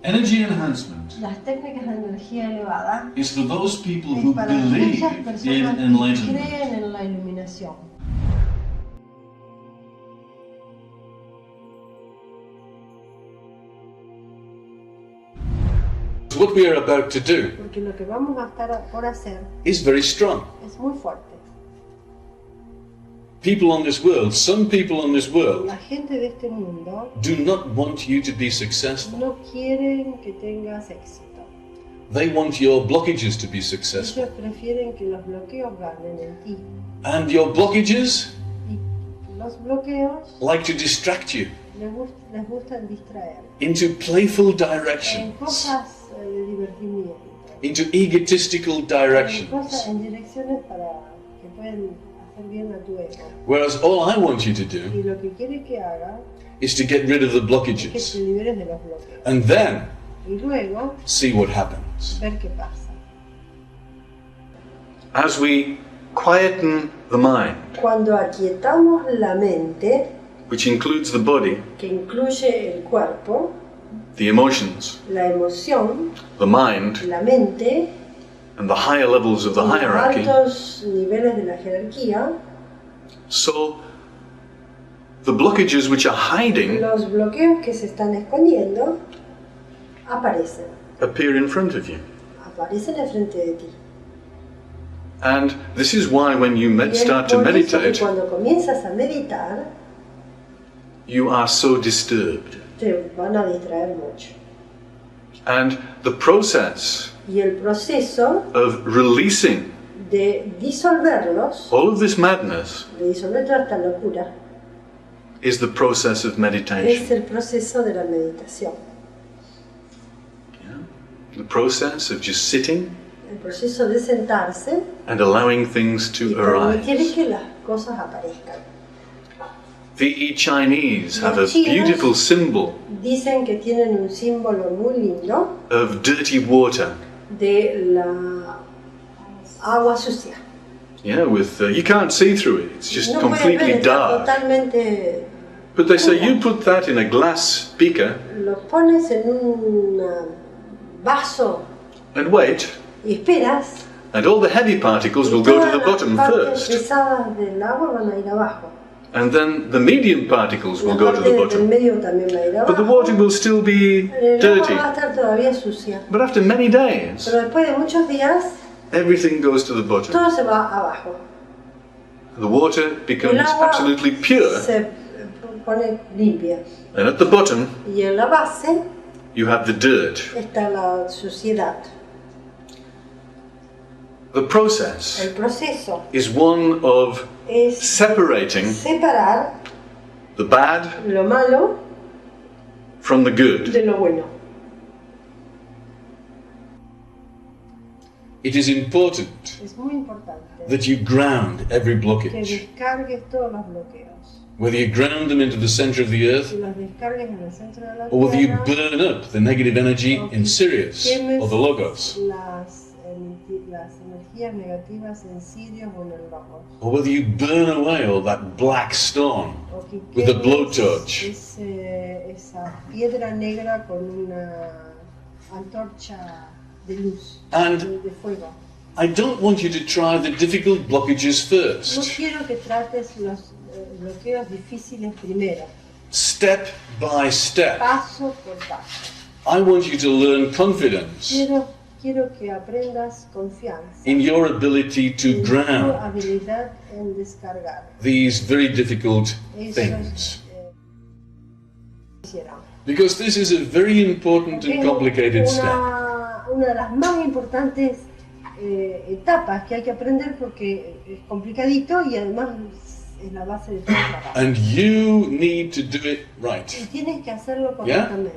Energy enhancement Las técnicas de energía elevada is for those people es who para believe aquellas in personas que enlightenment. creen en la iluminación. What we are about to do Porque lo que vamos a estar por hacer is very strong. es muy fuerte. People on this world, some people on this world, La gente de este mundo do not want you to be successful. no quieren que tengas éxito. They want your blockages to be successful. Ellos prefieren que los bloqueos ganen en ti. And your blockages Y los bloqueos like to distract you les gustan distraer into playful en directions, cosas de divertimiento, into egotistical en directions. en direcciones para que pueden hacer bien a tu ego. Whereas all I want you to do Y lo que quiere que haga is to get rid of the es que blockages te liberes de los bloqueos. and then Y luego see what happens. ver qué pasa. As we quieten the mind, Cuando aquietamos la mente, which includes the body, que incluye el cuerpo, the emotions, la emoción, the mind, la mente, and the higher levels of the los hierarchy, altos niveles de la jerarquía, so the blockages which are hiding los bloqueos que se están escondiendo aparecen. appear in front of you. Aparecen enfrente de ti. And this is why when you Y es start to por eso que meditate, cuando comienzas a meditar, you are so disturbed. te van a distraer mucho. And the process Y el proceso of releasing de disolverlos, all of this madness de disolver toda esta locura, is the process of es meditation. el proceso de la meditación. Yeah? The process of just sitting El proceso de sentarse and allowing things y to permitir arise. que las cosas aparezcan. The Chinese have a Los chinos beautiful symbol dicen que tienen un símbolo muy lindo of dirty water. de la agua sucia. Yeah, with you can't see through it. It's just No puedes ver, completely está dark. totalmente. But they say you put that in a glass beaker Lo pones en un vaso and wait, y esperas. and all the heavy particles will go to the bottom Las partes first, pesadas del agua van a ir abajo. and then the medium particles will La go to parte the del bottom. medio también va a ir But the abajo. water will still be El agua dirty. va a estar todavía sucia. But after many days, Pero después de muchos días, everything goes to the bottom. todo se va abajo. The water El becomes agua absolutely pure, se pone limpia. and at the bottom Y en la base you have the dirt. está la suciedad. The process El proceso is one of es separating separar the bad lo malo from the good. de lo bueno. It is important Es muy importante that you ground every que blockage. descargues todos los bloqueos. Whether you ground them into the center of the earth, Si los descargues en el centro de la or whether you tierra, burn up the negative energy o in que Sirius quemes or the Logos, las energías negativas en Sirius o en el Logos. or whether you burn away all that black stone O que with a quemes blowtorch, esa piedra negra con una antorcha de luz, And de fuego. I don't want you to try the difficult blockages No first. quiero que trates los bloqueos difíciles primero, Step by step. paso por paso. I want you to learn confidence Quiero que aprendas confianza in your ability to en tu ground habilidad en descargar these very difficult esos things. quisiera. Because this is a very important and complicated step. Una de las más importantes etapas que hay que aprender porque es complicadito y además es la base de todo el trabajo. And you need to do it right. Y tienes que hacerlo correctamente.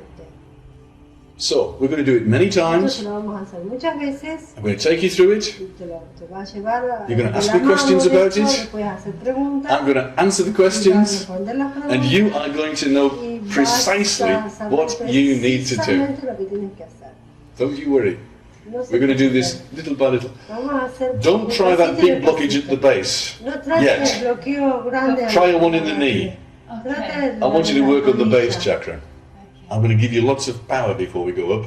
So, we're going to do it many Entonces times. lo vamos a hacer muchas veces. I'm going to take you through it. Y te va a llevar a You're gonna de ask la me questions mano de about esto, it. después hacer preguntas. I'm going to answer the y vas a questions. responder las preguntas, And you are going to know y vas precisely a saber what you need to do. precisamente lo que tienes que hacer. Don't you worry. No se We're going to do preocupen. this little by little. Vamos a hacer Don't try that pasito big de blockage at pasito. the base. No trates yet. el bloqueo grande. Try one in the knee. Trata de I want you to la work on the rodilla. base chakra. I'm going to give you lots of power before we go up.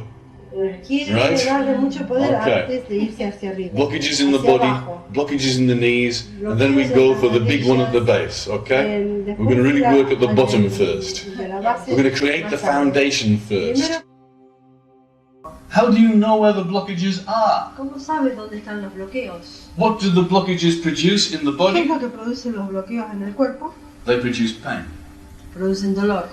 Quiere Right? darle mucho poder Okay. antes de irse hacia arriba. Blockages in the hacia body, abajo. blockages in the knees, and then we go for the big one at the base, okay? We're going to really work at the bottom first. De la base We're going to create the más alta. foundation first. Primero, How do you know where the blockages are? ¿cómo sabes dónde están los bloqueos? What do the blockages produce in the ¿Qué es body? lo que producen los bloqueos en el cuerpo? They produce pain. Producen dolor.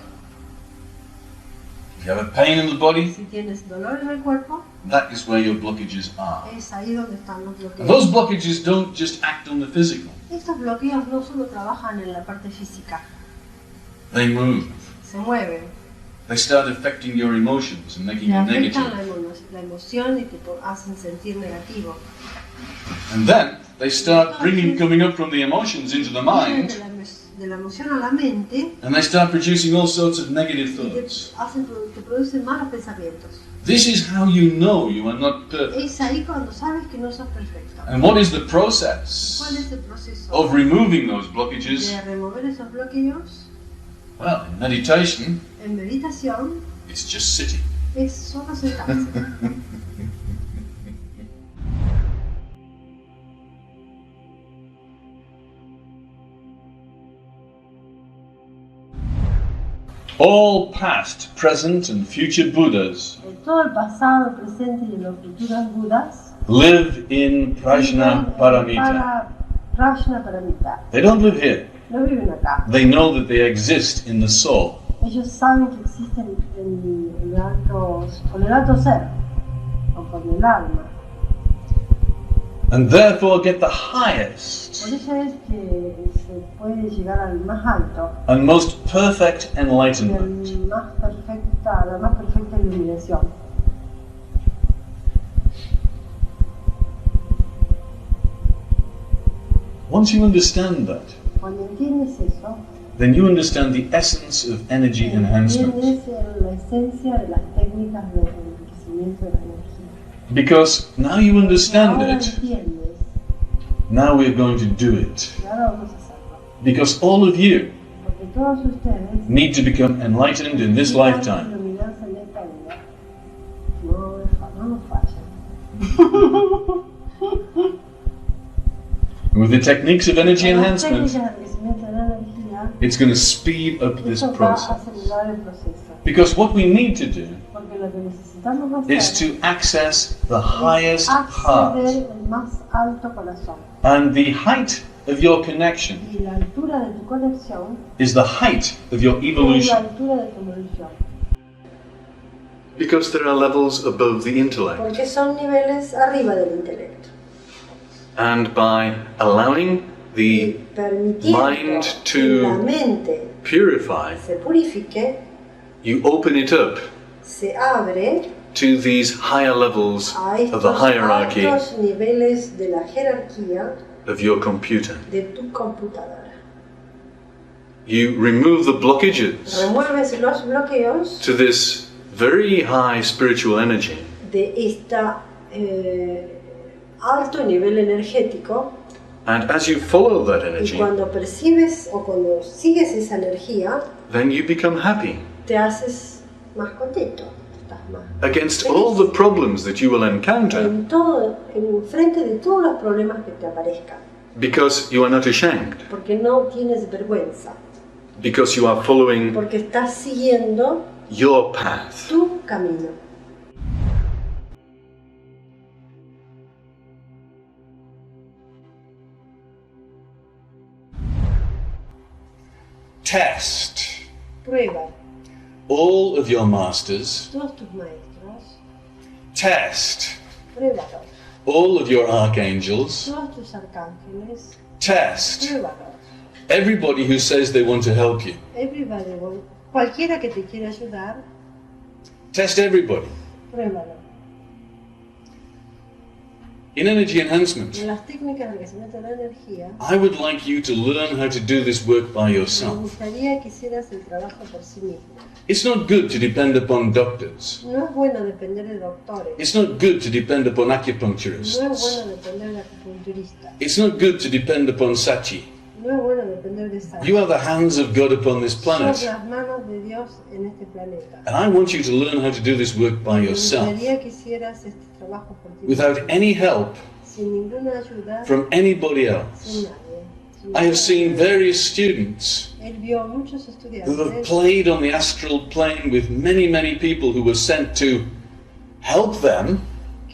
If you have a pain in the body, Si tienes dolor en el cuerpo, that is where your blockages are. es ahí donde están los And bloqueos. those blockages don't just act on the physical, Estos bloqueos no solo trabajan en la parte física, they move. se mueven, They start affecting your emotions and making te you afectan negative. la emoción y te hacen sentir negativo. And then they start coming up from the emotions into the Vienen mind, de la emoción a la mente and they start producing all sorts of negative y thoughts. te producen malos pensamientos. This is how you know you are not perfect. Es ahí cuando sabes que no sos perfecto. And what is the ¿Cuál process es el proceso of removing those blockages? de remover esos bloqueos? Well, in meditation, En meditación it's just sitting. es solo sentarse. All past, present, and future Buddhas Todo el pasado, el presente y los futuros Budas live in Prajna viven Paramita. Prajna Paramita. They don't live here. No viven acá. They know that they exist in the soul. Ellos saben que existen con el alto ser o con el alma. And therefore get the highest Por eso es que se puede llegar al más alto and most perfect y enlightenment. la más perfecta iluminación. Once you understand that, Cuando entiendes eso, then you understand the essence of energy enhancement. entiendes la esencia de las técnicas de enriquecimiento de la energía. Because now you understand Ahora it, entiendes, now we're going to do it. y ahora vamos a hacerlo. Because all of you Porque todos ustedes need to become enlightened in this necesitan lifetime. iluminarse en esta vida. No nos fallen. With the techniques of energy Con las enhancement, técnicas de enriquecimiento de la energía, it's going to speed up this esto va a process. acelerar el proceso. Because what we need to do Porque lo que necesitamos hacer is to access the highest es heart. acceder al más alto corazón. And the height of your connection Y la altura de tu conexión is the height of your es la evolution. altura de tu evolución. Because there are levels above the intellect. Porque son niveles arriba del intelecto. And by allowing the Permitiendo mind que la to mente purify, se purifique, you open it up se abre to these higher levels a of the estos hierarchy altos niveles de la jerarquía of your computer. de tu computadora. You remove the blockages Remueves los bloqueos to this very high spiritual energy, de esta alto nivel energético, and as you follow that y energy, cuando percibes o cuando sigues esa energía, then you become happy te haces más contento, estás más against all the problems that you will encounter, en frente de todos los problemas que te aparezcan, because you are not ashamed, porque no tienes vergüenza, because you are following porque estás siguiendo your path. tu camino. Test Prueba all of your masters, todos tus maestros, test pruébalos, all of your archangels, todos tus arcángeles, test pruébalos. everybody who says they want to help you. Everybody, cualquiera que te quiera ayudar, Test everybody. pruébalo. In energy enhancement, En las técnicas de enriquecimiento de la energía, I would like you to learn how to do this work by me yourself. gustaría que hicieras el trabajo por sí mismo. It's not good to depend upon doctors. No es bueno depender de doctores. It's not good to depend upon No es acupuncturists. bueno depender de acupunturistas. It's not good to depend upon Sachi. No es bueno depender de esa. You are the hands of God upon this Sos planet. las manos de Dios en este planeta. And I want you to learn how to do this work by Me yourself, gustaría que hicieras este trabajo por ti without mismo, any help sin ninguna ayuda, from anybody sin else. nadie. sin I have nadie. seen various students Él vio muchos who have estudiantes played on the astral plane with many, many people who were sent to help them,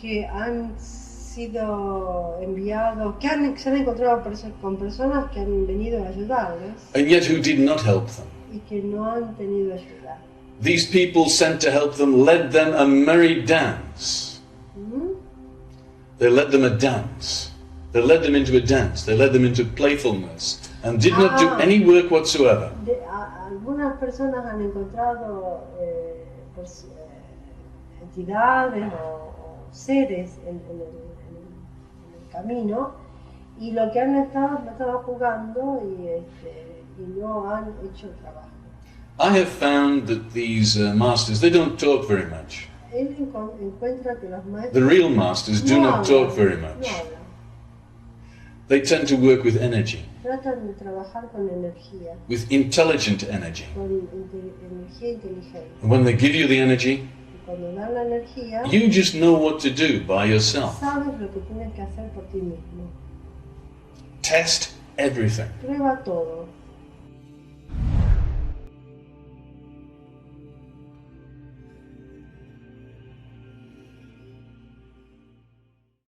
que han sido enviados, se han encontrado con personas que han venido a ayudarles and yet who did not help them. y que no han tenido ayuda. These people sent to help them led them a merry dance. ¿Mm? They led them a dance. They led them into a dance. They led them into playfulness and did not do any work whatsoever. Algunas personas han encontrado entidades o seres en el camino y lo que han estado jugando y no han hecho el trabajo. I have found that these masters, they don't talk very much. Él encuentra que los maestros The real masters do no not hablan, talk very no much. hablan. They tend to work with energy, Tratan de trabajar con energía, with intelligent energy. con energía inteligente. And when they give you the energy, Y cuando dan la energía, you just know what to do by yourself. sabes lo que tienes que hacer por ti mismo. Test everything. Prueba todo.